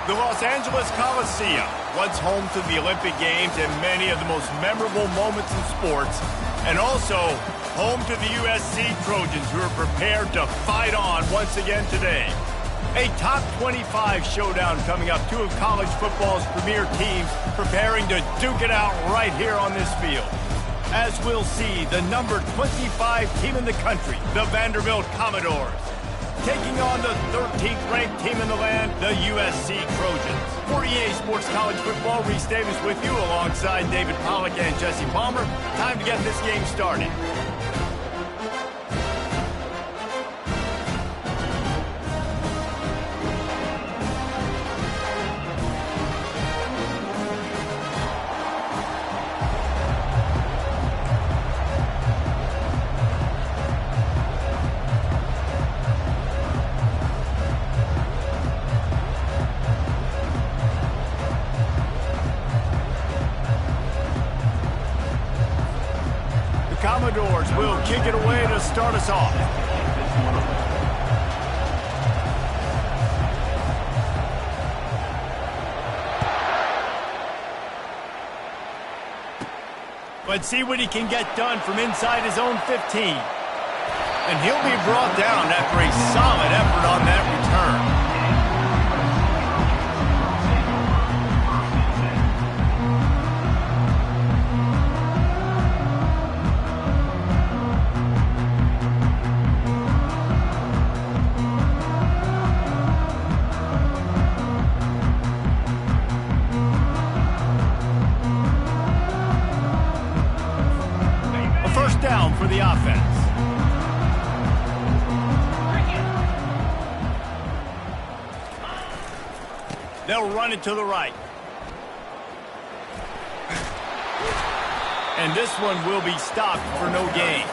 The Los Angeles Coliseum, once home to the Olympic Games and many of the most memorable moments in sports, and also home to the USC Trojans, who are prepared to fight on once again today. A top 25 showdown coming up, two of college football's premier teams preparing to duke it out right here on this field. As we'll see, the number 25 team in the country, the Vanderbilt Commodores, taking on the 13th ranked team in the land, the USC Trojans. For EA Sports College Football, Reese Davis with you alongside David Pollack and Jesse Palmer. Time to get this game started. Commodores will kick it away to start us off. Let's see what he can get done from inside his own 15. And he'll be brought down after a solid effort on that return. Down for the offense. They'll run it to the right. And this one will be stopped for no gain.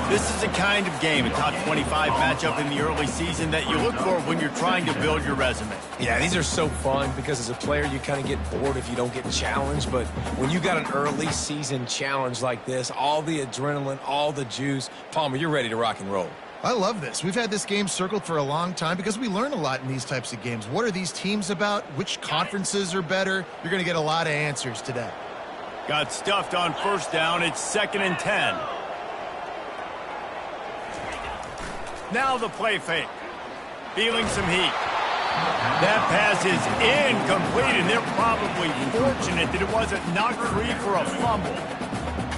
This is the kind of game, a top 25 matchup in the early season, that you look for when you're trying to build your resume. Yeah, these are so fun because as a player, you kind of get bored if you don't get challenged. But when you got an early season challenge like this, all the adrenaline, all the juice, Palmer, you're ready to rock and roll. I love this. We've had this game circled for a long time because we learn a lot in these types of games. What are these teams about? Which conferences are better? You're going to get a lot of answers today. Got stuffed on first down. It's 2nd and 10. Now the play fake. Feeling some heat. That pass is incomplete, and they're probably fortunate that it wasn't knocked free for a fumble.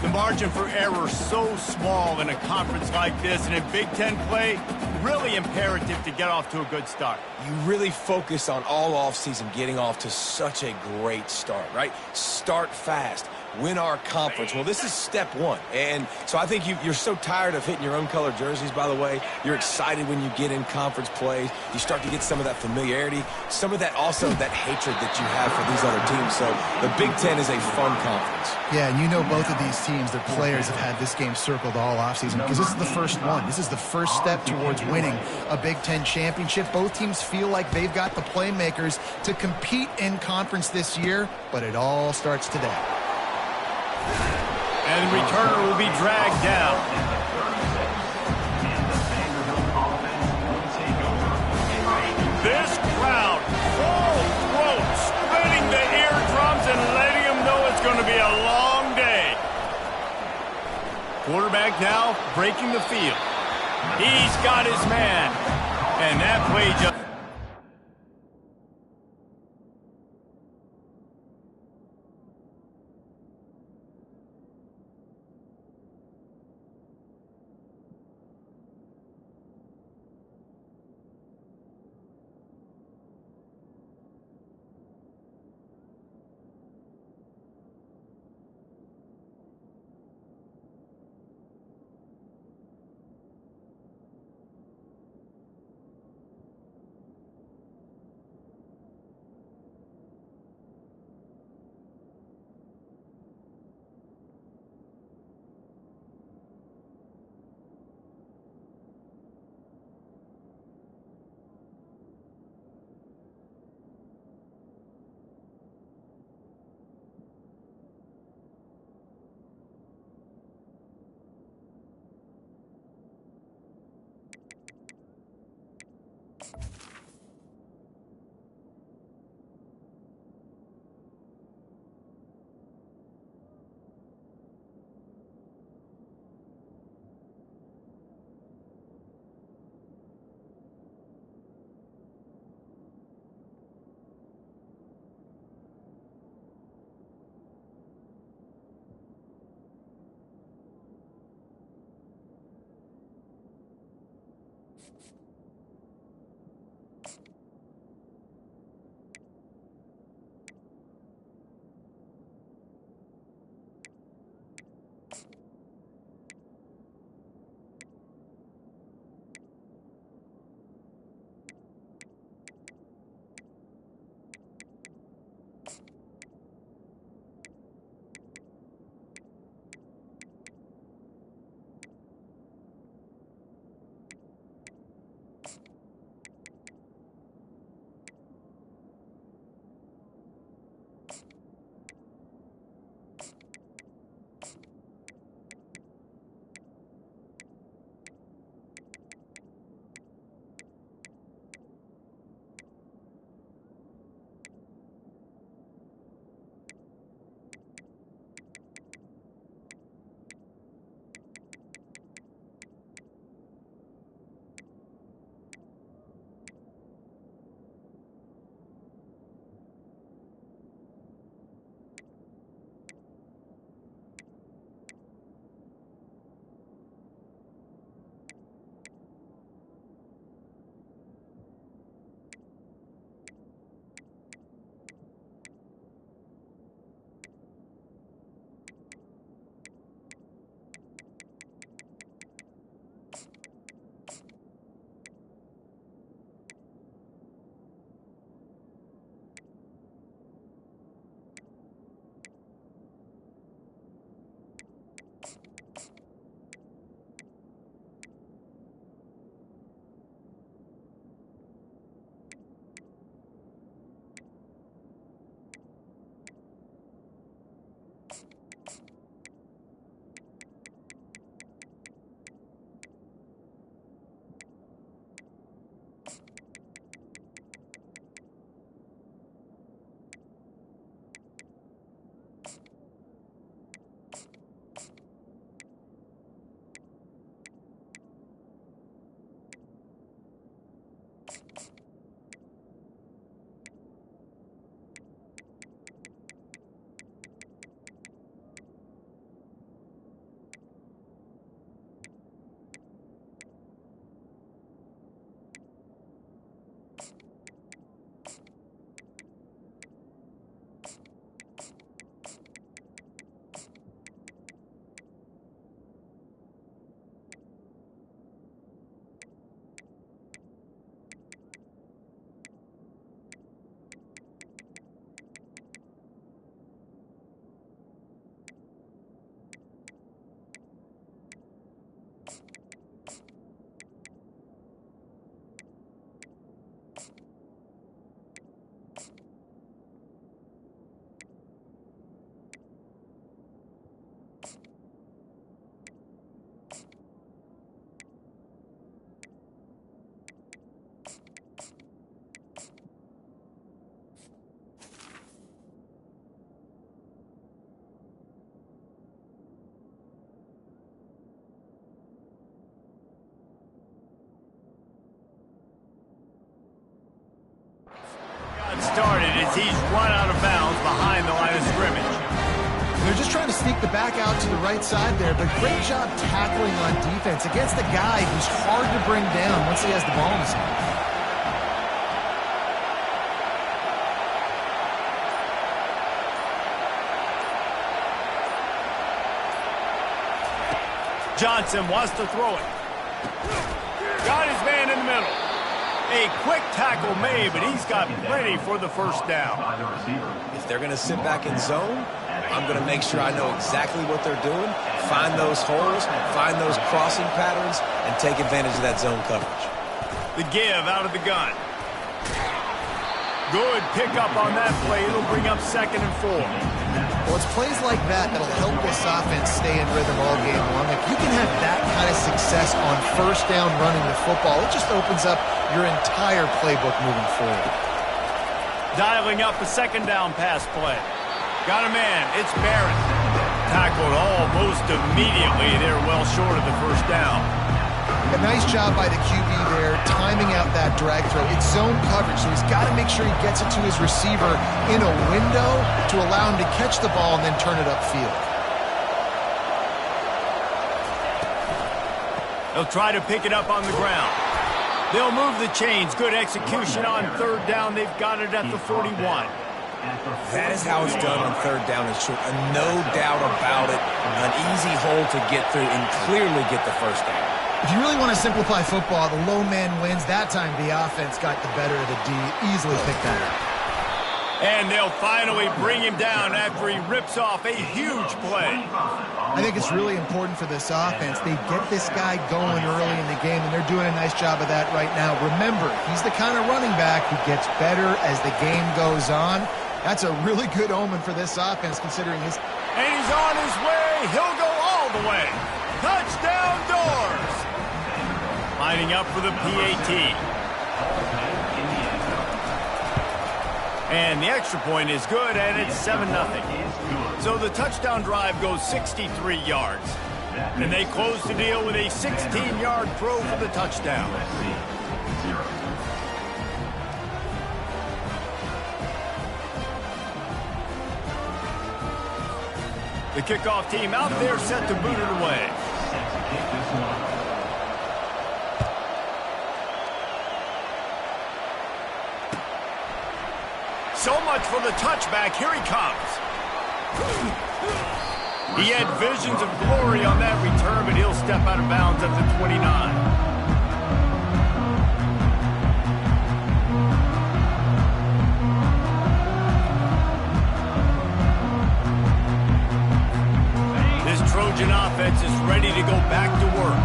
The margin for error so small in a conference like this, and in Big Ten play, really imperative to get off to a good start. You really focus on all offseason getting off to such a great start, right? Start fast. Win our conference. Well, this is step one. And so I think you're so tired of hitting your own color jerseys, by the way. You're excited when you get in conference plays. You start to get some of that familiarity, some of that also that hatred that you have for these other teams. So the Big Ten is a fun conference. Yeah, and you know both of these teams, their players have had this game circled all offseason because this is the first one. This is the first step towards winning a Big Ten championship. Both teams feel like they've got the playmakers to compete in conference this year, but it all starts today. And the returner will be dragged down. This crowd, full throat, splitting the eardrums and letting them know it's going to be a long day. Quarterback now breaking the field. He's got his man. And that play just... Started as he's run out of bounds behind the line of scrimmage. They're just trying to sneak the back out to the right side there, but great job tackling on defense against a guy who's hard to bring down once he has the ball in his hand. Johnson wants to throw it. Got his man in the middle. A quick tackle made, but he's got plenty for the first down. If they're going to sit back in zone, I'm going to make sure I know exactly what they're doing, find those holes, find those crossing patterns, and take advantage of that zone coverage. The give out of the gun. Good pickup on that play. It'll bring up 2nd and 4. Well, it's plays like that that'll help this offense stay in rhythm all game long. If you can have that kind of success on first down running the football, it just opens up your entire playbook moving forward. Dialing up a 2nd down pass play. Got a man. It's Barrett. Tackled almost immediately. They're well short of the first down. A nice job by the QB there, timing out that drag throw. It's zone coverage, so he's got to make sure he gets it to his receiver in a window to allow him to catch the ball and then turn it upfield. They'll try to pick it up on the ground. They'll move the chains. Good execution on third down. They've got it at the 41. That is how it's done on third down and short. No doubt about it. An easy hole to get through and clearly get the first down. If you really want to simplify football, the low man wins. That time the offense got the better of the D. Easily picked that up. And they'll finally bring him down after he rips off a huge play. I think it's really important for this offense. They get this guy going early in the game, and they're doing a nice job of that right now. Remember, he's the kind of running back who gets better as the game goes on. That's a really good omen for this offense, considering his... And he's on his way. He'll go all the way. Touchdown Doors. Lining up for the PAT. And the extra point is good, and it's 7-0. So the touchdown drive goes 63 yards. And they close the deal with a 16-yard throw for the touchdown. The kickoff team out there set to boot it away. So much for the touchback. Here he comes. He had visions of glory on that return, but he'll step out of bounds at the 29. Trojan offense is ready to go back to work.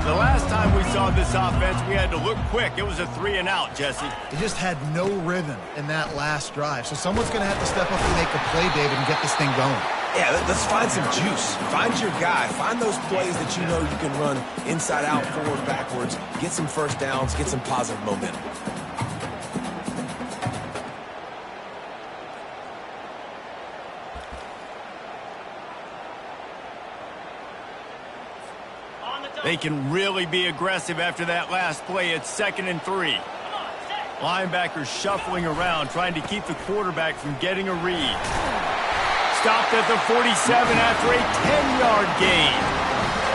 The last time we saw this offense, we had to look quick. It was a 3-and-out, Jesse. They just had no rhythm in that last drive. So someone's going to have to step up and make a play, David, and get this thing going. Yeah, let's find some juice. Find your guy. Find those plays that you know you can run inside out, forward, backwards. Get some first downs. Get some positive momentum. They can really be aggressive after that last play. It's 2nd and 3. Linebackers shuffling around, trying to keep the quarterback from getting a read. Stopped at the 47 after a 10-yard gain.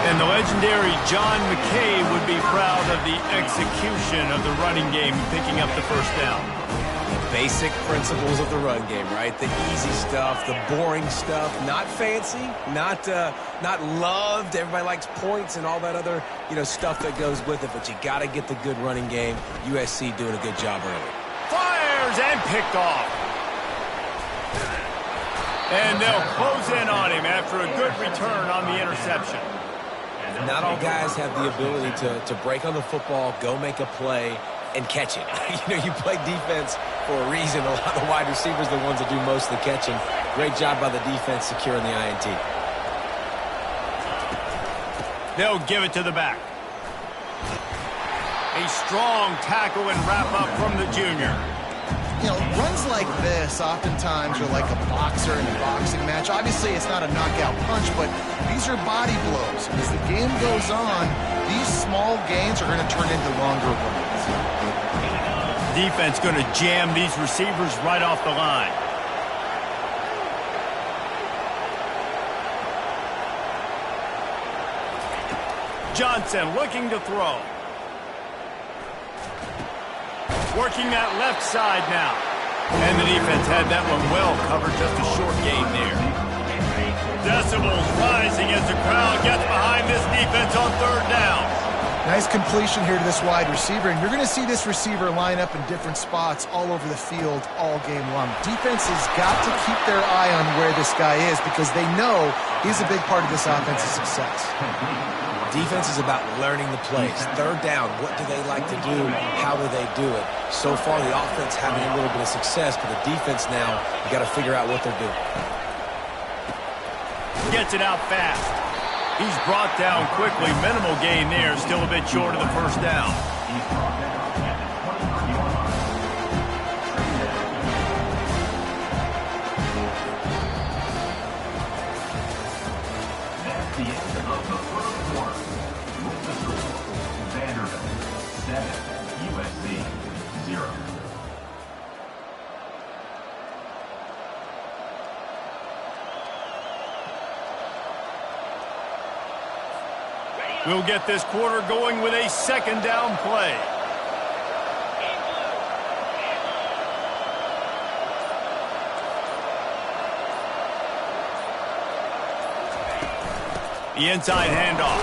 And the legendary John McKay would be proud of the execution of the running game, picking up the first down. Basic principles of the run game, right? The easy stuff, the boring stuff, not fancy, not loved. Everybody likes points and all that other, stuff that goes with it, but you got to get the good running game. USC doing a good job early. Fires and picked off. And they'll close in on him after a good return on the interception. Not all guys have the ability to break on the football, go make a play, and catch it. You play defense for a reason. A lot of the wide receivers are the ones that do most of the catching. Great job by the defense securing the INT. They'll give it to the back. A strong tackle and wrap up from the junior. Runs like this oftentimes are like a boxer in a boxing match. Obviously, it's not a knockout punch, but these are body blows. As the game goes on, these small gains are going to turn into longer runs. Defense going to jam these receivers right off the line. Johnson looking to throw. Working that left side now. And the defense had that one well covered, just a short game there. Decibels rising as the crowd gets behind this defense on third down. Nice completion here to this wide receiver, and you're going to see this receiver line up in different spots all over the field all game long. Defense has got to keep their eye on where this guy is because they know he's a big part of this offense's success. Defense is about learning the plays. Third down, what do they like to do? How do they do it? So far, the offense having a little bit of success, but the defense now, you got to figure out what they're doing. Gets it out fast. He's brought down quickly. Minimal gain there. Still a bit short of the first down. That's the end of the first quarter. With the score, Vanderbilt 7, USC 0. We'll get this quarter going with a second down play. The inside handoff.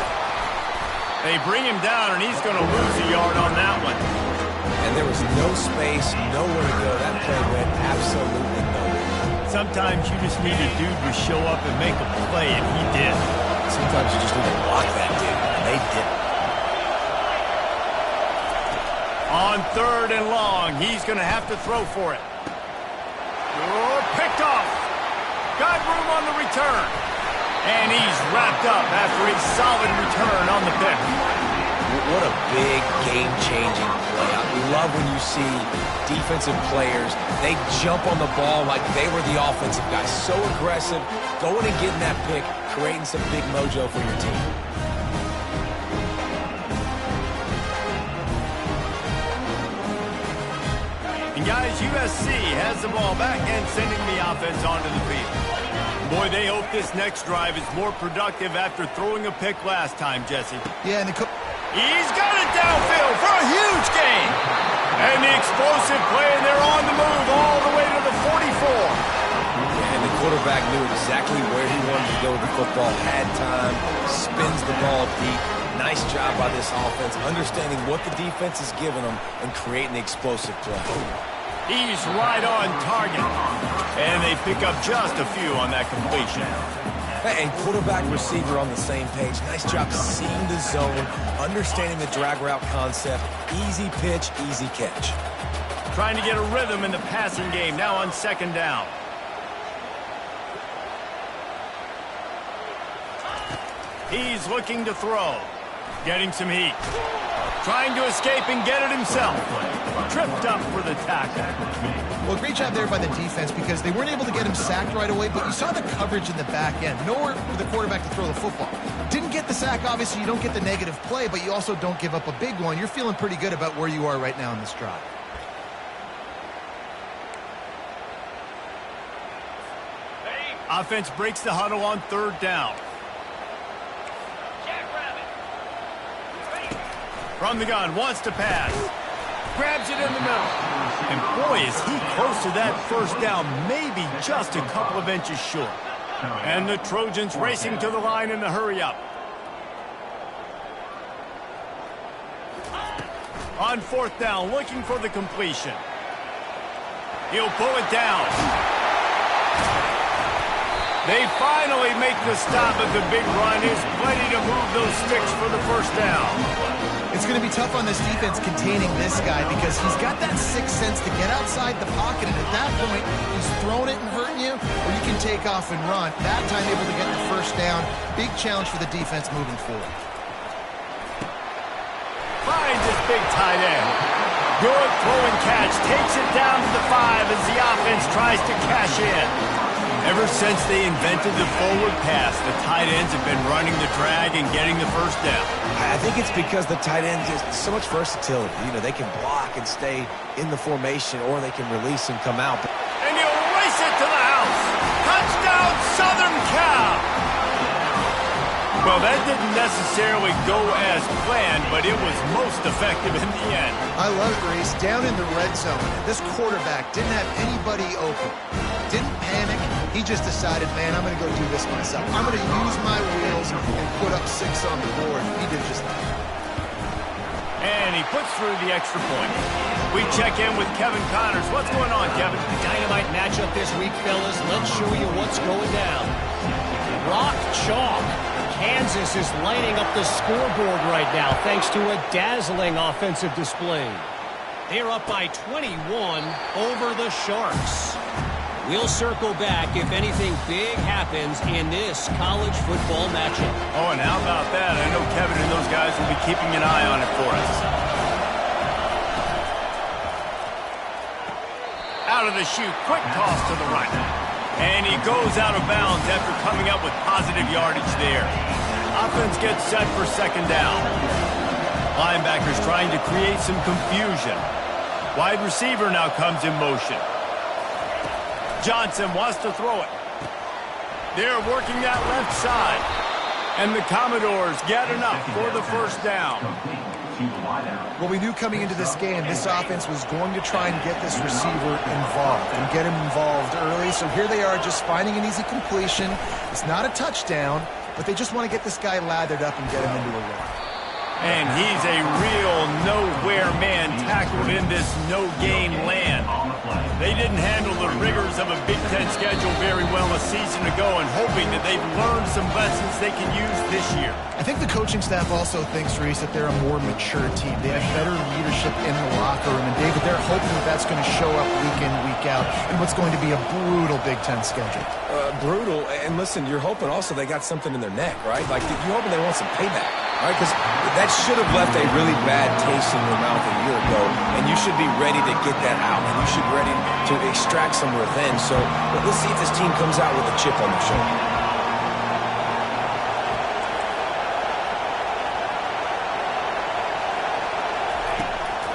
They bring him down, and he's going to lose a yard on that one. And there was no space, nowhere to go. That play went absolutely nowhere. Sometimes you just need a dude to show up and make a play, and he did. Sometimes you just need to block that dude, and they didn't. On 3rd and long, he's going to have to throw for it. Oh, picked off. Got room on the return. And he's wrapped up after a solid return on the pick. What a big game-changing play. We love when you see defensive players, they jump on the ball like they were the offensive guys. So aggressive, going and getting that pick, creating some big mojo for your team. And guys, USC has the ball back and sending the offense onto the field. Boy, they hope this next drive is more productive after throwing a pick last time, Jesse. Yeah, and he's got it downfield for a huge gain. And the explosive play, and they're on the move all the way to the 44. And the quarterback knew exactly where he wanted to go with the football, had time, spins the ball deep. Nice job by this offense, understanding what the defense is giving them and creating the explosive play. He's right on target. And they pick up just a few on that completion. And quarterback receiver on the same page. Nice job seeing the zone, understanding the drag route concept. Easy pitch, easy catch. Trying to get a rhythm in the passing game now on 2nd down. He's looking to throw. Getting some heat. Trying to escape and get it himself. Tripped up for the tackle. Well, great job there by the defense because they weren't able to get him sacked right away, but you saw the coverage in the back end. Nowhere for the quarterback to throw the football. Didn't get the sack, obviously you don't get the negative play, but you also don't give up a big one. You're feeling pretty good about where you are right now in this drive. Offense breaks the huddle on 3rd down. From the gun, wants to pass. Grabs it in the middle. And boy, is he close to that 1st down, maybe just a couple of inches short. And the Trojans racing to the line in the hurry-up. On 4th down, looking for the completion. He'll pull it down. They finally make the stop at the big run. Is plenty to move those sticks for the 1st down. It's going to be tough on this defense containing this guy because he's got that sixth sense to get outside the pocket, and at that point, he's throwing it and hurting you, or you can take off and run. That time able to get the 1st down. Big challenge for the defense moving forward. Finds his big tight end. Good throw and catch. Takes it down to the 5 as the offense tries to cash in. Ever since they invented the forward pass, the tight ends have been running the drag and getting the 1st down. I think it's because the tight ends is so much versatility. You know, they can block and stay in the formation, or they can release and come out. And he'll race it to the house. Touchdown, Southern Cal. Well, that didn't necessarily go as planned, but it was most effective in the end. I love Grace down in the red zone. This quarterback didn't have anybody open. Didn't panic. He just decided, man, I'm going to go do this myself. I'm going to use my wheels and put up 6 on the board. He did just that. And he puts through the extra point. We check in with Kevin Connors. What's going on, Kevin? Dynamite matchup this week, fellas. Let's show you what's going down. Rock chalk. Kansas is lining up the scoreboard right now thanks to a dazzling offensive display. They're up by 21 over the Sharks. We'll circle back if anything big happens in this college football matchup. Oh, and how about that? I know Kevin and those guys will be keeping an eye on it for us. Out of the chute, quick toss to the right. And he goes out of bounds after coming up with positive yardage there. Offense gets set for 2nd down. Linebackers trying to create some confusion. Wide receiver now comes in motion. Johnson wants to throw it. They're working that left side. And the Commodores get enough for the 1st down. Well, we knew coming into this game, this offense was going to try and get this receiver involved and get him involved early. So here they are just finding an easy completion. It's not a touchdown, but they just want to get this guy lathered up and get him into a run. And he's a real nowhere man tackled in this no-gain land. They didn't handle the rigors of a Big Ten schedule very well a season ago, and hoping that they've learned some lessons they can use this year. I think the coaching staff also thinks, Reese, that they're a more mature team. They have better leadership in the locker room. And, David, they're hoping that that's going to show up week in, week out in what's going to be a brutal Big Ten schedule. Brutal. And, listen, you're hoping also they got something in their neck, right? Like, you're hoping they want some payback, right? Because that should have left a really bad taste in your mouth a year ago, and you should be ready to get that out, and you should be ready to extract some revenge. So let's see if this team comes out with a chip on their shoulder.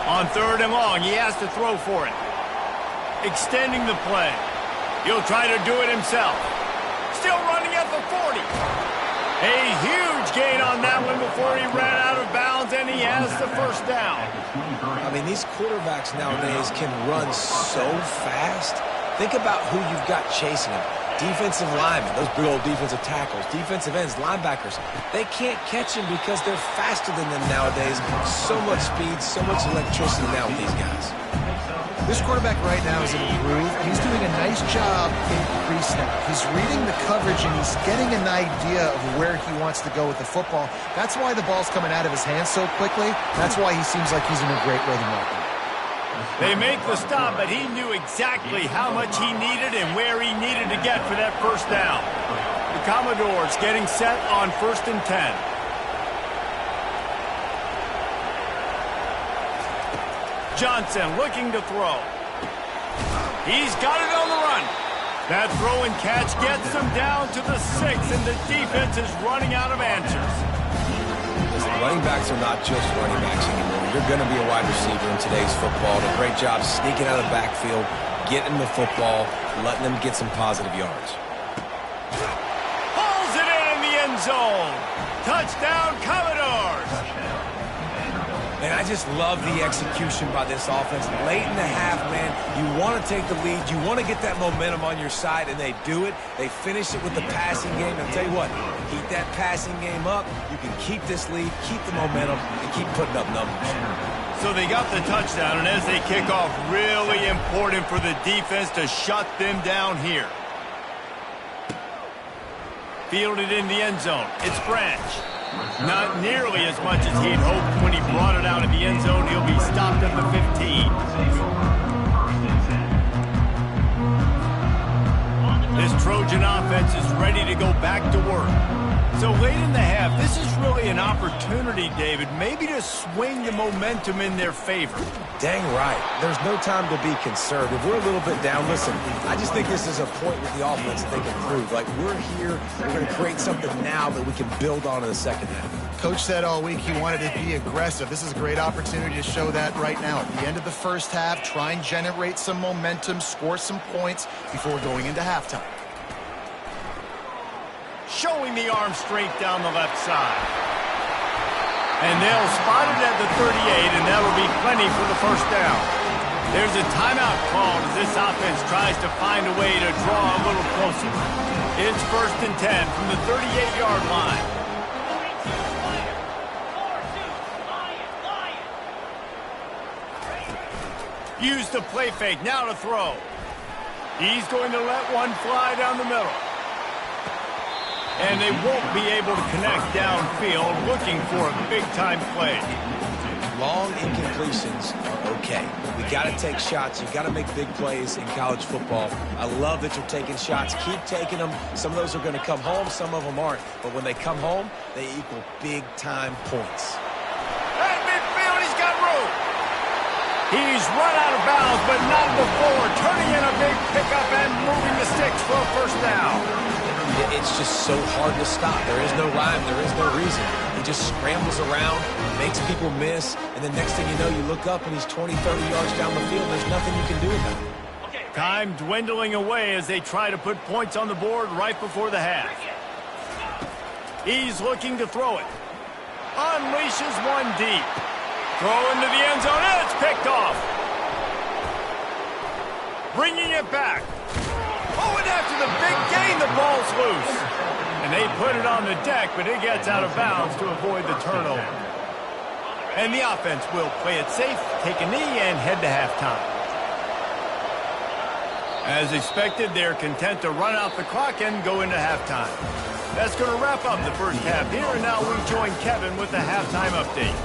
On 3rd and long, he has to throw for it. Extending the play. He'll try to do it himself. Still running at the 40. A huge gain on that one before he ran out of bounds, and he has the first down. I mean, these quarterbacks nowadays can run so fast. Think about who you've got chasing them. Defensive linemen, those big old defensive tackles, defensive ends, linebackers. They can't catch them because they're faster than them nowadays. So much speed, so much electricity now with these guys. This quarterback right now is improved, and he's doing a nice job in pre-snap. He's reading the coverage, and he's getting an idea of where he wants to go with the football. That's why the ball's coming out of his hands so quickly. That's why he seems like he's in a great rhythm right now. They make the stop, but he knew exactly how much he needed and where he needed to get for that first down. The Commodores getting set on 1st and 10. Johnson looking to throw. He's got it on the run. That throw and catch gets them down to the 6, and the defense is running out of answers. Listen, running backs are not just running backs anymore. You're going to be a wide receiver in today's football. A great job sneaking out of the backfield, getting the football, letting them get some positive yards. Pulls it in the end zone. Touchdown, Commodores. And I just love the execution by this offense. Late in the half, man, you want to take the lead. You want to get that momentum on your side, and they do it. They finish it with the passing game. And I'll tell you what, keep that passing game up. You can keep this lead, keep the momentum, and keep putting up numbers. So they got the touchdown, and as they kick off, really important for the defense to shut them down here. Fielded in the end zone. It's Branch. Not nearly as much as he'd hoped when he brought it out of the end zone. He'll be stopped at the 15. This Trojan offense is ready to go back to work. So late in the half, this is really an opportunity, David, maybe to swing the momentum in their favor. Dang right. There's no time to be concerned. If we're a little bit down, listen, I just think this is a point with the offense that they can prove. Like, we're here, we're going to create something now that we can build on in the second half. Coach said all week he wanted to be aggressive. This is a great opportunity to show that right now. At the end of the first half, try and generate some momentum, score some points before going into halftime. Showing the arm strength down the left side. And they'll spot it at the 38, and that'll be plenty for the first down. There's a timeout called as this offense tries to find a way to draw a little closer. It's 1st and 10 from the 38-yard line. Use the play fake, now to throw. He's going to let one fly down the middle. And they won't be able to connect downfield, looking for a big-time play. Long incompletions are okay. We got to take shots. You got to make big plays in college football. I love that you're taking shots. Keep taking them. Some of those are going to come home. Some of them aren't. But when they come home, they equal big-time points. At midfield, he's got room. He's run out of bounds, but not before turning in a big pickup and moving the sticks for a first down. It's just so hard to stop. There is no rhyme. There is no reason. He just scrambles around, makes people miss, and the next thing you know, you look up and he's 20, 30 yards down the field. There's nothing you can do about it. Time dwindling away as they try to put points on the board right before the half. He's looking to throw it. Unleashes one deep. Throw into the end zone, and it's picked off. Bringing it back. Oh, and after the big gain, the ball's loose. And they put it on the deck, but it gets out of bounds to avoid the turnover. And the offense will play it safe, take a knee, and head to halftime. As expected, they're content to run out the clock and go into halftime. That's going to wrap up the first half here, and now we join Kevin with the halftime update.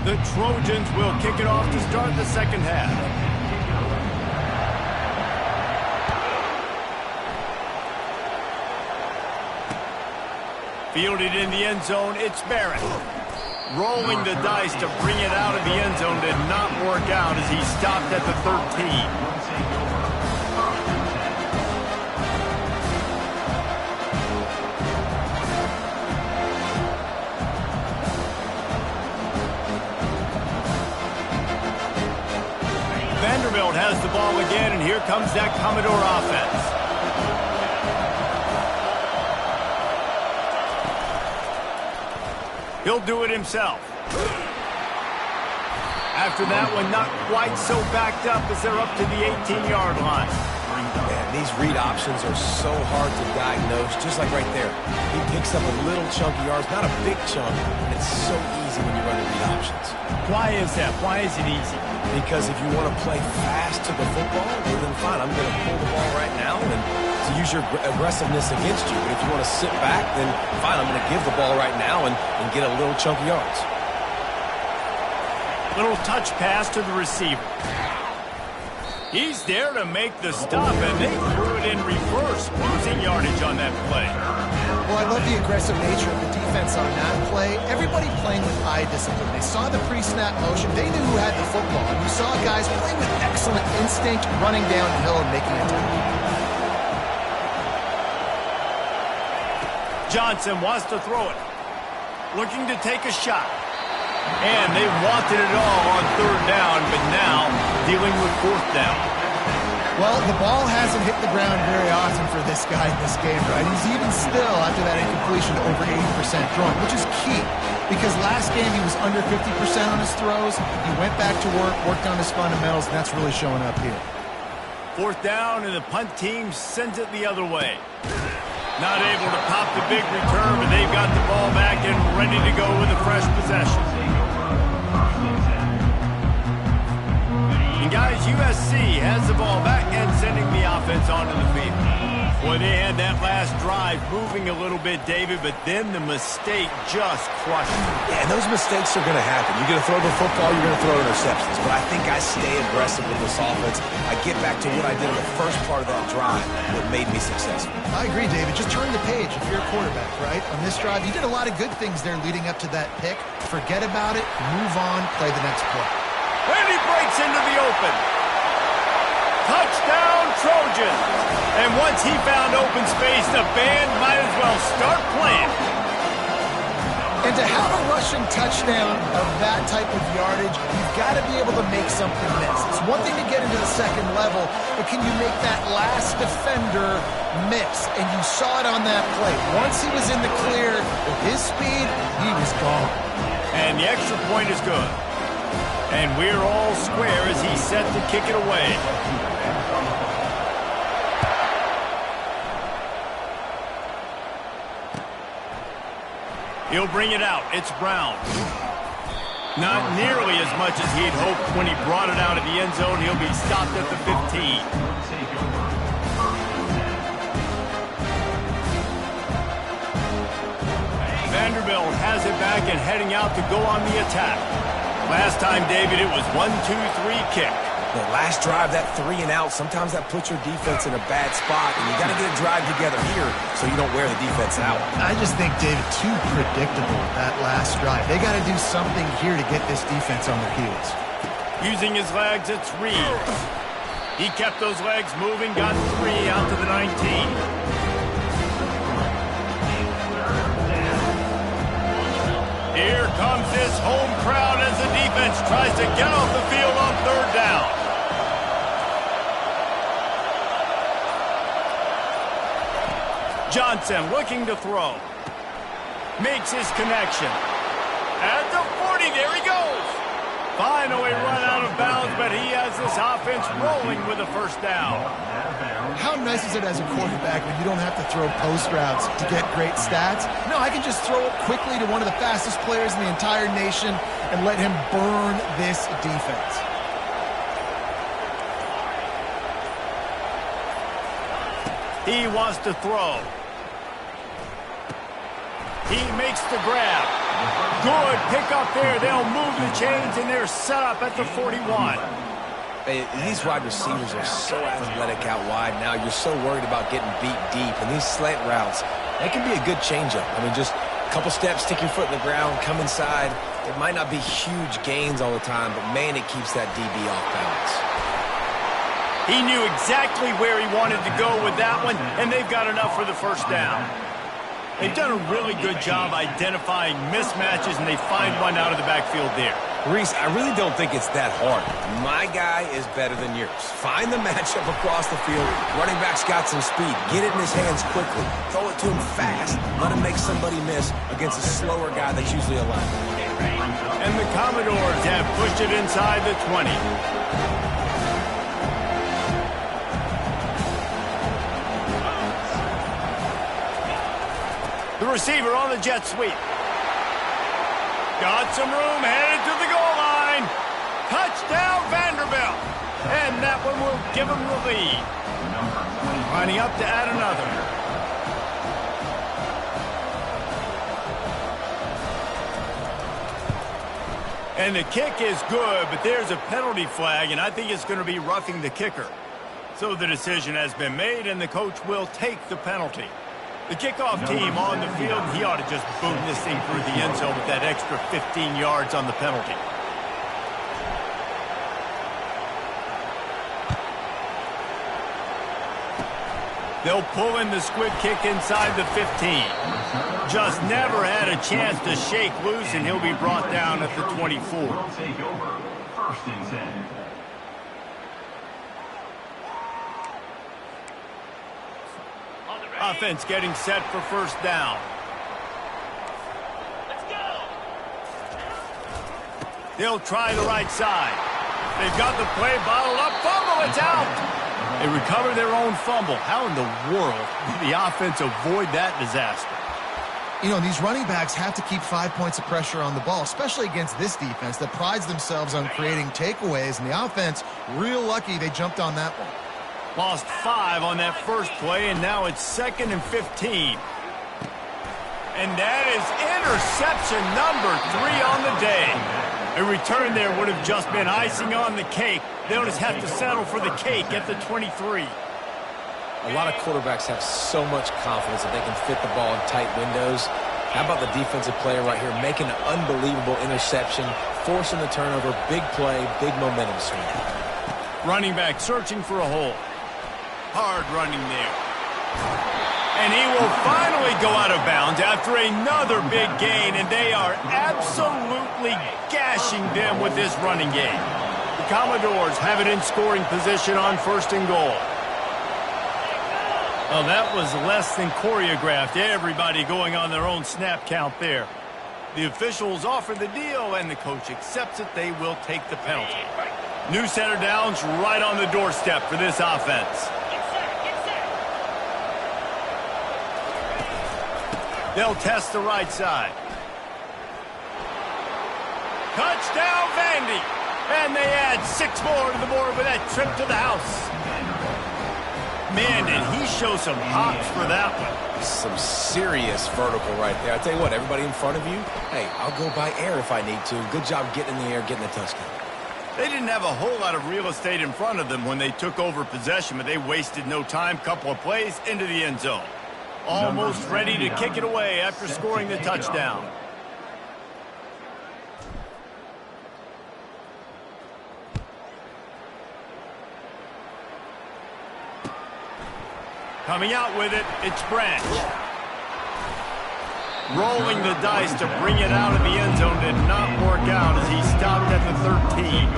The Trojans will kick it off to start the second half. Fielded in the end zone, it's Barrett. Rolling the dice to bring it out of the end zone did not work out as he stopped at the 13. Vanderbilt has the ball again, and here comes that Commodore offense. He'll do it himself. After that one, not quite so backed up as they're up to the 18-yard line. Man, these read options are so hard to diagnose, just like right there. He picks up a little chunk of yards, not a big chunk, and it's so easy when you run the read options. Why is that? Why is it easy? Because if you want to play fast to the football, well, then fine, I'm going to pull the ball right now and to use your aggressiveness against you. But if you want to sit back, then fine, I'm going to give the ball right now and get a little chunk of yards. Little touch pass to the receiver. He's there to make the stop, and they threw it in reverse, losing yardage on that play. Well, I love the aggressive nature of the defense on that play. Everybody playing with eye discipline. They saw the pre-snap motion. They knew who had the football. And you saw guys playing with excellent instinct, running downhill and making a tackle. Johnson wants to throw it. Looking to take a shot. And they wanted it all on third down, but now dealing with fourth down. Well, the ball hasn't hit the ground very often for this guy in this game, right? He's even still, after that incompletion, over 80% throwing, which is key. Because last game he was under 50% on his throws. He went back to work, worked on his fundamentals, and that's really showing up here. Fourth down, and the punt team sends it the other way. Not able to pop the big return, but they've got the ball back and ready to go with a fresh possession. And guys, USC has the ball back and sending the offense onto the field. Boy, they had that last drive moving a little bit, David, but then the mistake just crushed them. Yeah, and those mistakes are going to happen. You're going to throw the football, you're going to throw interceptions. But I think I stay aggressive with this offense. I get back to what I did in the first part of that drive that made me successful. I agree, David. Just turn the page if you're a quarterback, right? On this drive, you did a lot of good things there leading up to that pick. Forget about it, move on, play the next play. And he breaks into the open. Touchdown, Trojans. And once he found open space, the band might as well start playing. And to have a rushing touchdown of that type of yardage, you've got to be able to make something miss. It's one thing to get into the second level, but can you make that last defender miss? And you saw it on that play. Once he was in the clear with his speed, he was gone. And the extra point is good. And we're all square as he's set to kick it away. He'll bring it out. It's Brown. Not nearly as much as he'd hoped when he brought it out of the end zone. He'll be stopped at the 15. Vanderbilt has it back and heading out to go on the attack. Last time, David, it was 1-2-3 kick. The last drive, that 3 and out, sometimes that puts your defense in a bad spot, and you got to get a drive together here so you don't wear the defense out. I just think, David, too predictable, that last drive. They got to do something here to get this defense on their heels. Using his legs, it's Reed. He kept those legs moving, got 3 out to the 19. Here comes this home crowd as the defense tries to get off the field on third down. Johnson looking to throw. Makes his connection. At the 40, there he goes. Finally run out of bounds, but he has this offense rolling with a first down. How nice is it as a quarterback when you don't have to throw post routes to get great stats? No, I can just throw it quickly to one of the fastest players in the entire nation and let him burn this defense. He wants to throw. He makes the grab. Good pick up there. They'll move the chains, and they're set up at the 41. These wide receivers are so athletic out wide now. You're so worried about getting beat deep. And these slant routes, that can be a good changeup. I mean, just a couple steps, stick your foot in the ground, come inside. It might not be huge gains all the time, but, man, it keeps that DB off balance. He knew exactly where he wanted to go with that one, and they've got enough for the first down. They've done a really good job identifying mismatches, and they find one out of the backfield there. Reese, I really don't think it's that hard. My guy is better than yours. Find the matchup across the field. Running back's got some speed. Get it in his hands quickly. Throw it to him fast. Let him make somebody miss against a slower guy that's usually alive. And the Commodores have pushed it inside the 20. The receiver on the jet sweep. Got some room, headed to the goal line. Touchdown, Vanderbilt. And that one will give them the lead. Lining up to add another. And the kick is good, but there's a penalty flag, and I think it's going to be roughing the kicker. So the decision has been made, and the coach will take the penalty. The kickoff team on the field, he ought to just boom this thing through the end zone with that extra 15 yards on the penalty. They'll pull in the squib kick inside the 15. Just never had a chance to shake loose, and he'll be brought down at the 24. Take over. First and 10. Offense getting set for first down. Let's go. They'll try the right side. They've got the play bottled up. Fumble, it's out. They recover their own fumble. How in the world did the offense avoid that disaster? You know, these running backs have to keep 5 points of pressure on the ball, especially against this defense that prides themselves on creating takeaways. And the offense, real lucky they jumped on that one. Lost 5 on that first play, and now it's 2nd and 15. And that is interception number 3 on the day. A return there would have just been icing on the cake. They'll just have to settle for the cake at the 23. A lot of quarterbacks have so much confidence that they can fit the ball in tight windows. How about the defensive player right here making an unbelievable interception, forcing the turnover, big play, big momentum swing. Running back searching for a hole. Hard running there. And he will finally go out of bounds after another big gain, and they are absolutely gashing them with this running game. The Commodores have it in scoring position on 1st and goal. Oh, that was less than choreographed. Everybody going on their own snap count there. The officials offer the deal, and the coach accepts it. They will take the penalty. New set of downs right on the doorstep for this offense. They'll test the right side. Touchdown, Vandy. And they add 6 more to the board with that trip to the house. Man, did he show some hops for that one. Some serious vertical right there. I tell you what, everybody in front of you, hey, I'll go by air if I need to. Good job getting in the air, getting the touchdown. They didn't have a whole lot of real estate in front of them when they took over possession, but they wasted no time. Couple of plays into the end zone. Almost ready to kick it away after scoring the touchdown. Coming out with it, it's Branch. Rolling the dice to bring it out of the end zone did not work out as he stopped at the 13.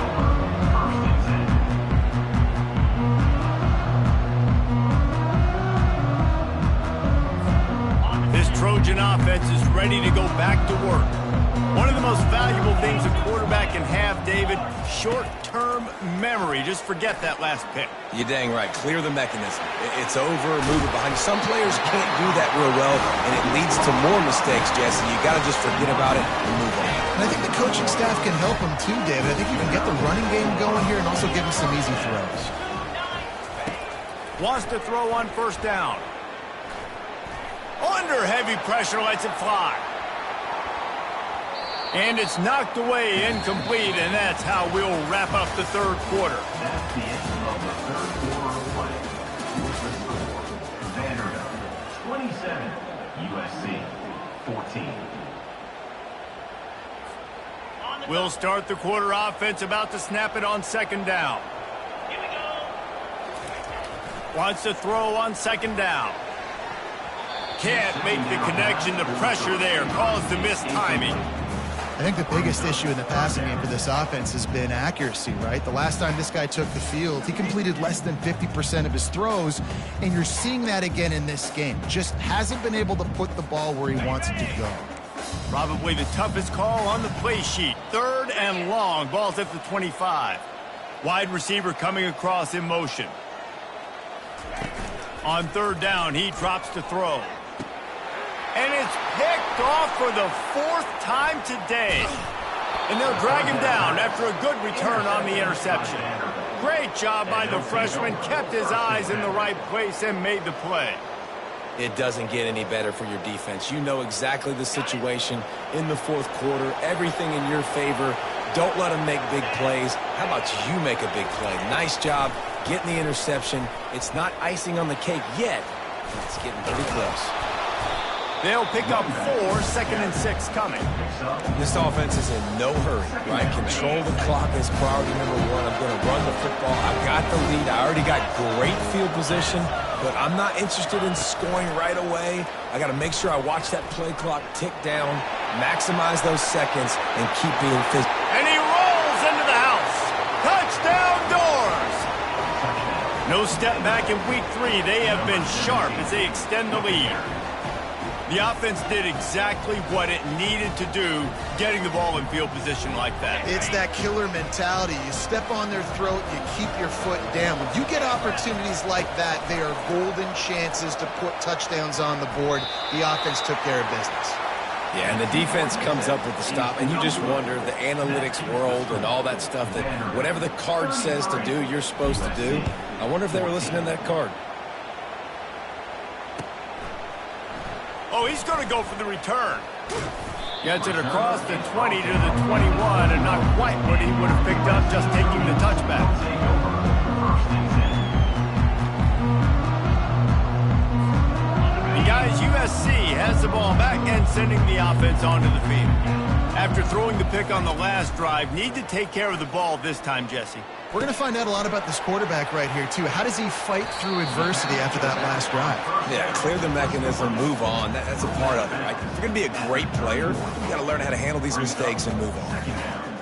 Trojan offense is ready to go back to work. One of the most valuable things a quarterback can have, David, short-term memory. Just forget that last pick. You're dang right. Clear the mechanism. It's over, move it behind. Some players can't do that real well, and it leads to more mistakes, Jesse. You got to just forget about it and move on. And I think the coaching staff can help him too, David. I think you can get the running game going here and also give him some easy throws. Wants to throw on first down. Under heavy pressure, lets it fly. And it's knocked away, incomplete, and that's how we'll wrap up the third quarter. That's the end of the third quarter of play. With the score, Vanderbilt 27, USC 14. We'll start the quarter offense, about to snap it on second down. Wants to throw on second down. Can't make the connection. The pressure there caused the missed timing. I think the biggest issue in the passing game for this offense has been accuracy, right? The last time this guy took the field, he completed less than 50% of his throws, and you're seeing that again in this game. Just hasn't been able to put the ball where he wants it to go. Probably the toughest call on the play sheet. Third and long. Ball's at the 25. Wide receiver coming across in motion. On third down, he drops to throw. And it's picked off for the fourth time today. And they'll drag him down after a good return on the interception. Great job by the freshman. Kept his eyes in the right place and made the play. It doesn't get any better for your defense. You know exactly the situation in the fourth quarter. Everything in your favor. Don't let them make big plays. How about you make a big play? Nice job getting the interception. It's not icing on the cake yet, but it's getting pretty close. They'll pick up 4, second and 6 coming. This offense is in no hurry, right? Control the clock is priority number one. I'm going to run the football. I've got the lead. I already got great field position, but I'm not interested in scoring right away. I got to make sure I watch that play clock tick down, maximize those seconds, and keep being physical. And he rolls into the house. Touchdown, Doors! No step back in week 3. They have been sharp as they extend the lead. The offense did exactly what it needed to do, getting the ball in field position like that. It's that killer mentality. You step on their throat, you keep your foot down. When you get opportunities like that, they are golden chances to put touchdowns on the board. The offense took care of business. Yeah, and the defense comes up with the stop, and you just wonder, the analytics world and all that stuff, that whatever the card says to do, you're supposed to do. I wonder if they were listening to that card. Oh, he's going to go for the return. Gets it across the 20 to the 21, and not quite what he would have picked up just taking the touchback. And guys, USC has the ball back and sending the offense onto the field. After throwing the pick on the last drive, need to take care of the ball this time, Jesse. We're going to find out a lot about this quarterback right here, too. How does he fight through adversity after that last drive? Yeah, clear the mechanism, move on. That's a part of it, right? If you're going to be a great player, you got to learn how to handle these mistakes and move on.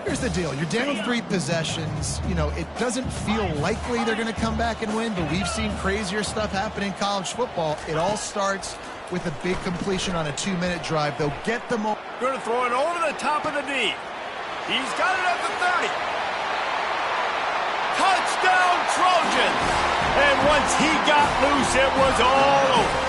Here's the deal. You're down 3 possessions. You know, it doesn't feel likely they're going to come back and win, but we've seen crazier stuff happen in college football. It all starts with a big completion on a 2-minute drive. They'll get them all. Going to throw it over the top of the D. He's got it at the 30. Touchdown, Trojans! And once he got loose, it was all over.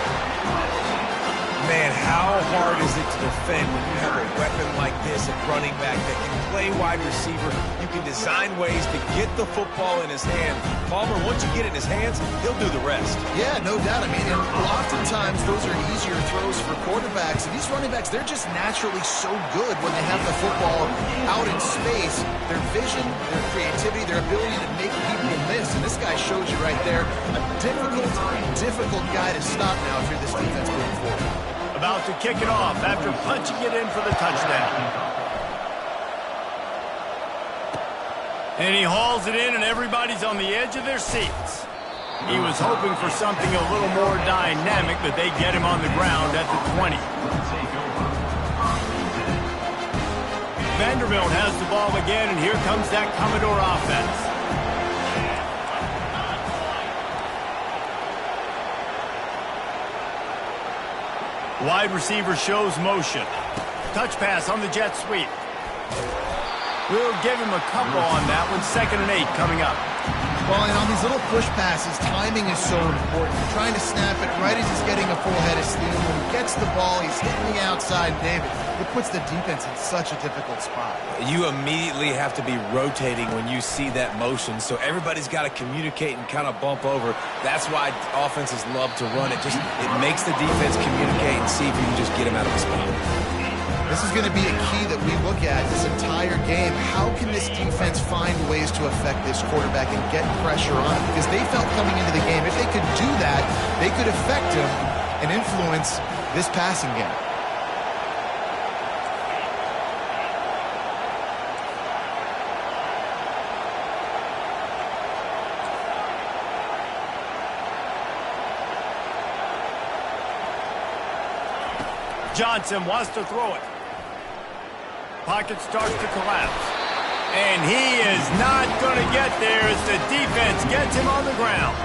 Man, how hard is it to defend when you have a weapon like this at running back that can play wide receiver? You can design ways to get the football in his hand. Palmer, once you get it in his hands, he'll do the rest. Yeah, no doubt. I mean, and oftentimes those are easier throws for quarterbacks. And these running backs, they're just naturally so good when they have the football out in space. Their vision, their creativity, their ability to make people miss. And this guy shows you right there, a difficult guy to stop now if you're this defense moving forward. About to kick it off after punching it in for the touchdown. And he hauls it in, and everybody's on the edge of their seats. He was hoping for something a little more dynamic, but they get him on the ground at the 20. Vanderbilt has the ball again, and here comes that Commodore offense. Wide receiver shows motion. Touch pass on the jet sweep. We'll give him a couple on that one. 2nd and 8 coming up. Well, and on these little push passes, timing is so important. You're trying to snap it right as he's getting a full head of steam. When he gets the ball, he's hitting the outside. David, it puts the defense in such a difficult spot. You immediately have to be rotating when you see that motion, so everybody's got to communicate and kind of bump over. That's why offenses love to run it. It makes the defense communicate and see if you can just get him out of the spot. This is going to be a key that we look at this entire game. How can this defense find ways to affect this quarterback and get pressure on him? Because they felt coming into the game, if they could do that, they could affect him and influence this passing game. Johnson wants to throw it. Pocket starts to collapse. And he is not going to get there as the defense gets him on the ground.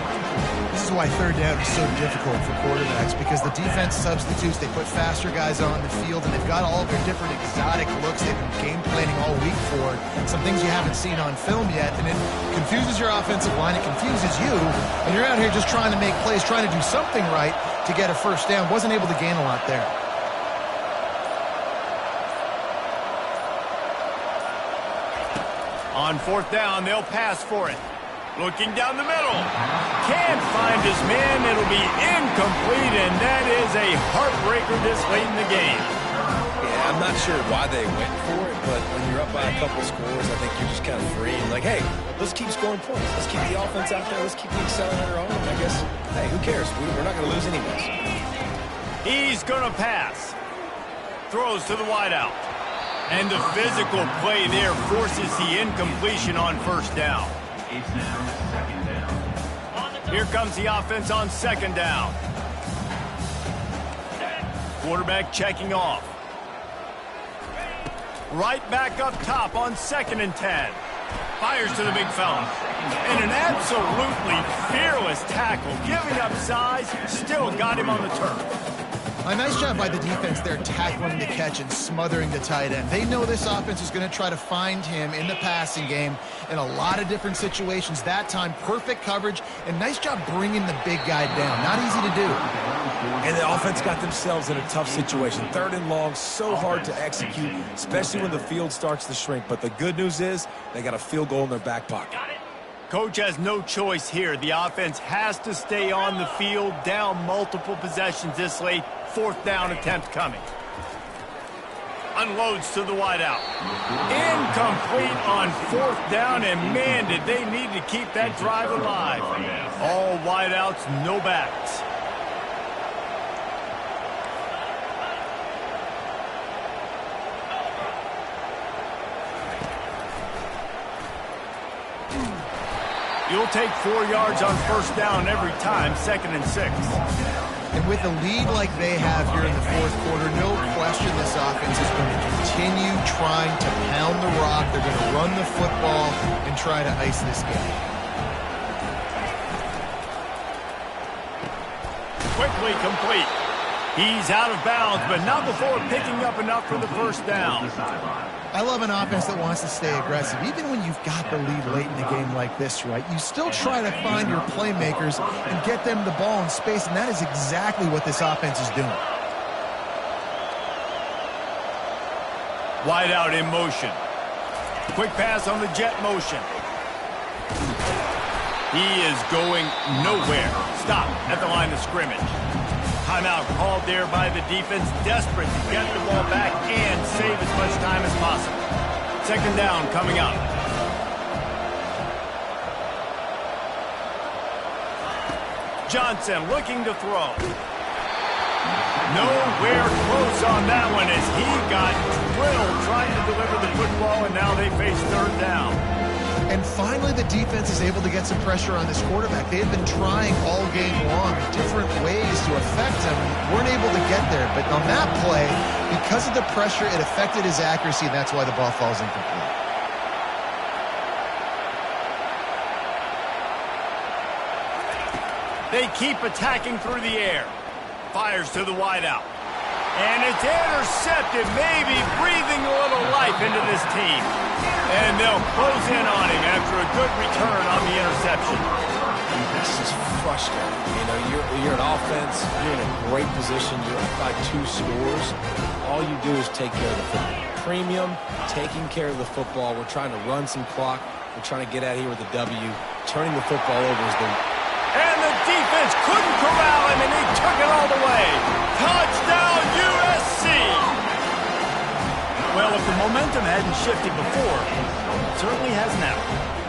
This is why 3rd down is so difficult for quarterbacks, because the defense substitutes, they put faster guys on the field, and they've got all their different exotic looks they've been game planning all week for. Some things you haven't seen on film yet, and it confuses your offensive line, it confuses you, and you're out here just trying to make plays, trying to do something right to get a 1st down. Wasn't able to gain a lot there. On 4th down, they'll pass for it. Looking down the middle. Can't find his man. It'll be incomplete, and that is a heartbreaker this late in the game. Yeah, I'm not sure why they went for it, but when you're up by a couple scores, I think you're just kind of free and like, hey, let's keep scoring points. Let's keep the offense out there. Let's keep the accelerator on. I guess, hey, who cares? We're not going to lose anyways. He's going to pass. Throws to the wideout. And the physical play there forces the incompletion on 1st down. It's now 2nd down. Here comes the offense on 2nd down. Quarterback checking off. Right back up top on 2nd and 10. Fires to the big fella. And an absolutely fearless tackle. Giving up size, still got him on the turf. A nice job by the defense there tackling the catch and smothering the tight end. They know this offense is going to try to find him in the passing game in a lot of different situations. That time, perfect coverage, and nice job bringing the big guy down. Not easy to do. And the offense got themselves in a tough situation. 3rd and long, so hard to execute, especially when the field starts to shrink. But the good news is they got a field goal in their back pocket. Coach has no choice here. The offense has to stay on the field, down multiple possessions this late. 4th down attempt coming. Unloads to the wideout. Incomplete on 4th down, and man, did they need to keep that drive alive. All wideouts, no backs. You'll take 4 yards on 1st down every time, 2nd and 6. And with a lead like they have here in the 4th quarter, no question this offense is going to continue trying to pound the rock. They're going to run the football and try to ice this game. Quickly complete. He's out of bounds, but not before picking up enough for the 1st down. I love an offense that wants to stay aggressive. Even when you've got the lead late in the game like this, right, you still try to find your playmakers and get them the ball in space, and that is exactly what this offense is doing. Wide out in motion. Quick pass on the jet motion. He is going nowhere. Stop at the line of scrimmage. Timeout called there by the defense, desperate to get the ball back and save as much time as possible. 2nd down coming up. Johnson looking to throw. Nowhere close on that one as he got drilled trying to deliver the football, and now they face 3rd down. And finally, the defense is able to get some pressure on this quarterback. They had been trying all game long different ways to affect him, weren't able to get there. But on that play, because of the pressure, it affected his accuracy, and that's why the ball falls incomplete. They keep attacking through the air. Fires to the wideout. And it's intercepted, maybe breathing a little life into this team. And they'll close in on him after a good return on the interception. This is frustrating. You know, you're an offense. You're in a great position. You're up by 2 scores. All you do is take care of the football. Premium, taking care of the football. We're trying to run some clock. We're trying to get out of here with a W. Turning the football over is the... And the defense couldn't corral him, and he took it all the way. Touchdown, USC! Well, if the momentum hadn't shifted before, it certainly has now.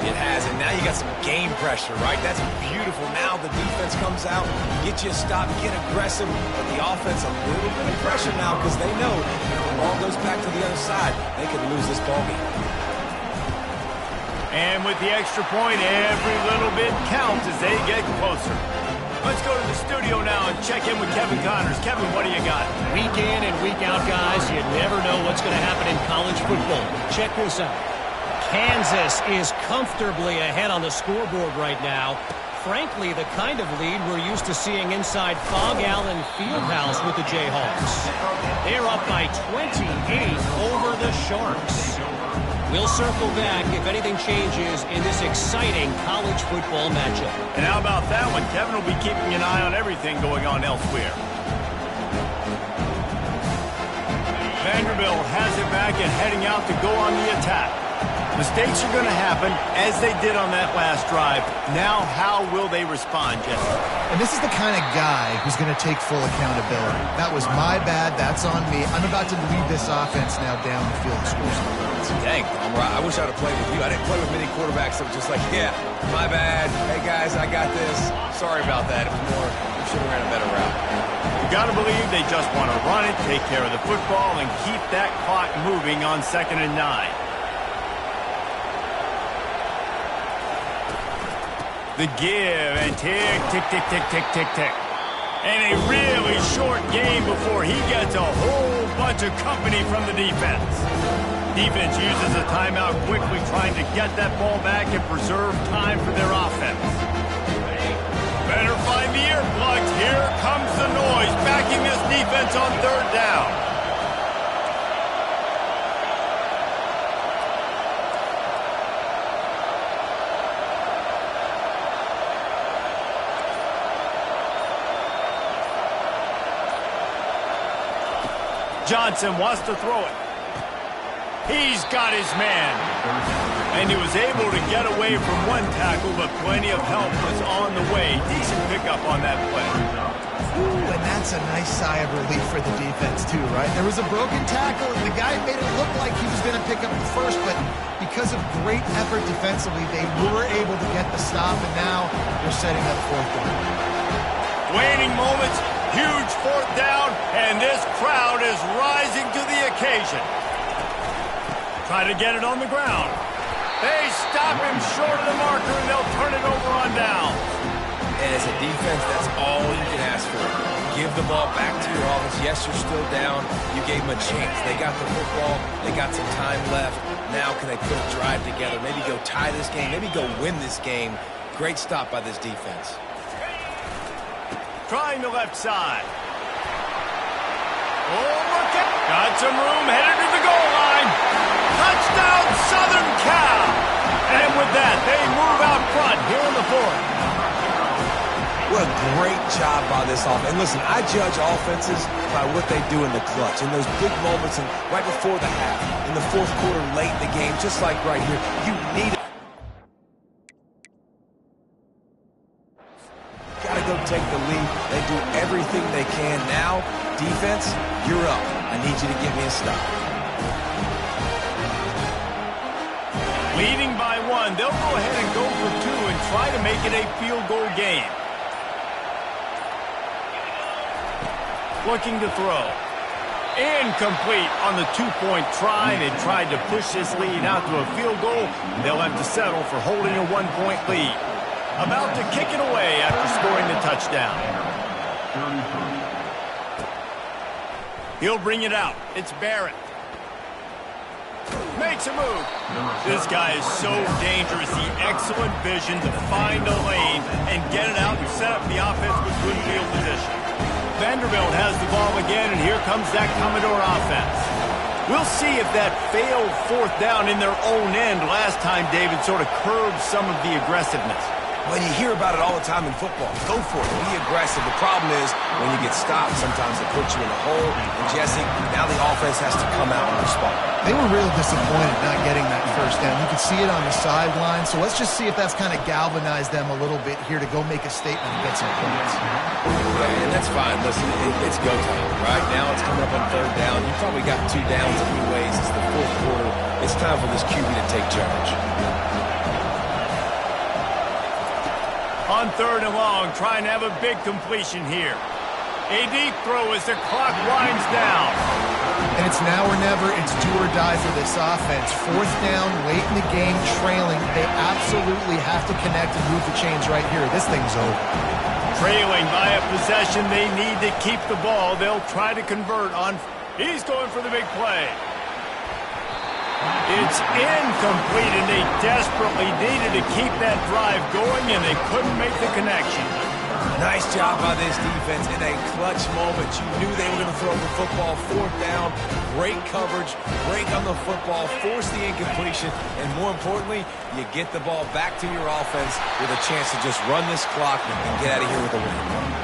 It has, and now you got some game pressure, right? That's beautiful. Now the defense comes out, get you a stop, get aggressive, but the offense a little bit of pressure now because they know if the ball goes back to the other side, they could lose this ball game. And with the extra point, every little bit counts as they get closer. Let's go to the studio now and check in with Kevin Connors. Kevin, what do you got? Week in and week out, guys, you never know what's going to happen in college football. Check this out. Kansas is comfortably ahead on the scoreboard right now. Frankly, the kind of lead we're used to seeing inside Fog Allen Fieldhouse with the Jayhawks. They're up by 28 over the Sharks. We'll circle back if anything changes in this exciting college football matchup. And how about that one? Kevin will be keeping an eye on everything going on elsewhere. Vanderbilt has it back and heading out to go on the attack. Mistakes are going to happen, as they did on that last drive. Now, how will they respond, Jesse? And this is the kind of guy who's going to take full accountability. That was my bad. That's on me. I'm about to lead this offense now down the field and score some points. Dang, Palmer, I wish I'd have played with you. I didn't play with many quarterbacks that were just like, yeah, my bad. Hey, guys, I got this. Sorry about that. It was more, we should have ran a better route. You got to believe they just want to run it, take care of the football, and keep that clock moving on 2nd and 9. The give and tick, tick, tick, tick, tick, tick, tick. And a really short game before he gets a whole bunch of company from the defense. Defense uses a timeout quickly, trying to get that ball back and preserve time for their offense. Better find the earplugs. Here comes the noise, backing this defense on 3rd down. Johnson wants to throw it. He's got his man. And he was able to get away from one tackle, but plenty of help was on the way. Decent pickup on that play. Ooh, and that's a nice sigh of relief for the defense, too, right? There was a broken tackle, and the guy made it look like he was going to pick up the first, but because of great effort defensively, they were able to get the stop, and now they're setting up 4th down. Waning moments. Huge 4th down, and this crowd is rising to the occasion. Try to get it on the ground. They stop him short of the marker, and they'll turn it over on down. And as a defense, that's all you can ask for. Give the ball back to your offense. Yes, you're still down. You gave them a chance. They got the football. They got some time left. Now can they put a drive together? Maybe go tie this game. Maybe go win this game. Great stop by this defense. Trying the left side. Oh, look at... Got some room, headed to the goal line. Touchdown, Southern Cal. And with that, they move out front here in the 4th. What a great job by this offense. And listen, I judge offenses by what they do in the clutch. In those big moments and right before the half, in the 4th quarter, late in the game, just like right here, you need it. Got to go take the lead. They do everything they can. Now, defense, you're up. I need you to give me a stop. Leading by 1, they'll go ahead and go for 2 and try to make it a field goal game. Looking to throw. Incomplete on the 2-point try. They tried to push this lead out to a field goal. They'll have to settle for holding a 1-point lead. About to kick it away after scoring the touchdown. He'll bring it out. It's Barrett. Makes a move. This guy is so dangerous. The excellent vision to find a lane and get it out and set up the offense with good field position. Vanderbilt has the ball again, and here comes that Commodore offense. We'll see if that failed fourth down in their own end last time, David, sort of curbed some of the aggressiveness. Well, you hear about it all the time in football. Go for it. Be aggressive. The problem is when you get stopped, sometimes it puts you in a hole. And, Jesse, now the offense has to come out and respond. They were real disappointed not getting that first down. You could see it on the sideline. So let's just see if that's kind of galvanized them a little bit here to go make a statement and get some points. Yeah, and that's fine. Listen, it's go time, right? Now it's coming up on third down. You probably got 2 downs anyways. It's the fourth quarter. It's time for this QB to take charge. On third and long, trying to have a big completion here. A deep throw as the clock winds down. And it's now or never. It's do or die for this offense. Fourth down, late in the game, trailing. They absolutely have to connect and move the chains right here. This thing's over. Trailing by a possession, they need to keep the ball. They'll try to convert on. He's going for the big play. It's incomplete, and they desperately needed to keep that drive going, and they couldn't make the connection. Nice job by this defense in a clutch moment. You knew they were going to throw the football. Fourth down, great coverage, break on the football, force the incompletion, and more importantly, you get the ball back to your offense with a chance to just run this clock and get out of here with a win.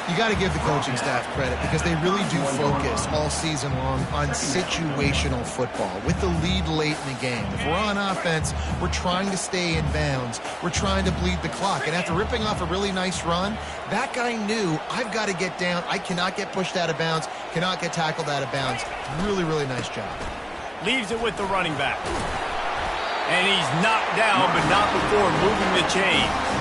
You got to give the coaching staff credit because they really do focus all season long on situational football with the lead late in the game. If we're on offense, we're trying to stay in bounds. We're trying to bleed the clock. And after ripping off a really nice run, that guy knew, I've got to get down. I cannot get pushed out of bounds, cannot get tackled out of bounds. Really, really nice job. Leaves it with the running back. And he's knocked down, but not before moving the chains.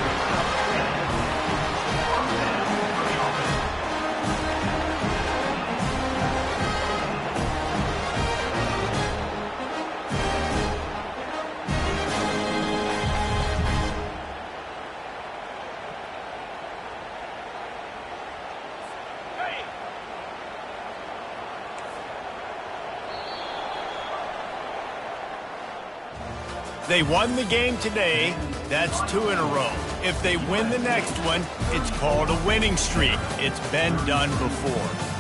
They won the game today. That's 2 in a row. If they win the next one, it's called a winning streak. It's been done before.